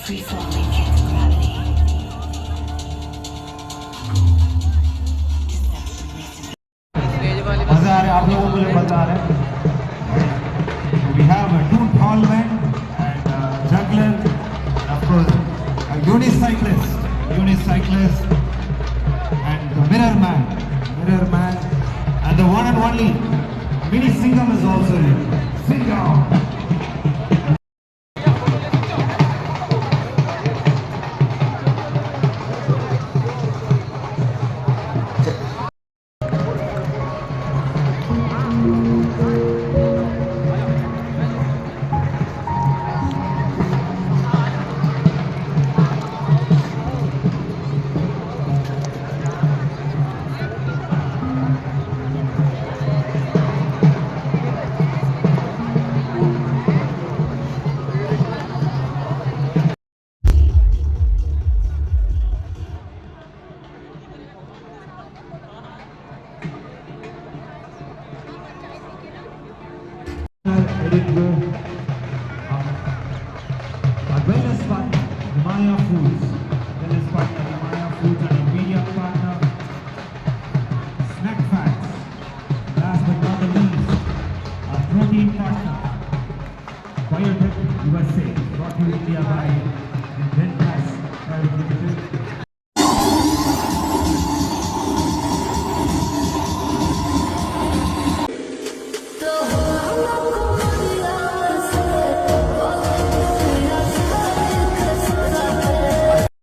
free falling against gravity. मजा आ रहा है आप लोगों को, मुझे मजा आ रहा है. We have two tall men and a juggler, and of course a unicyclist, and the mirror man, and the one and only Mini Singham is also here. Singham. Our wellness partner, Maya Foods. Wellness partner, Maya Foods, and our media partner, Snack Facts. Last but not the least, our protein partner, Biotech USA, brought to India by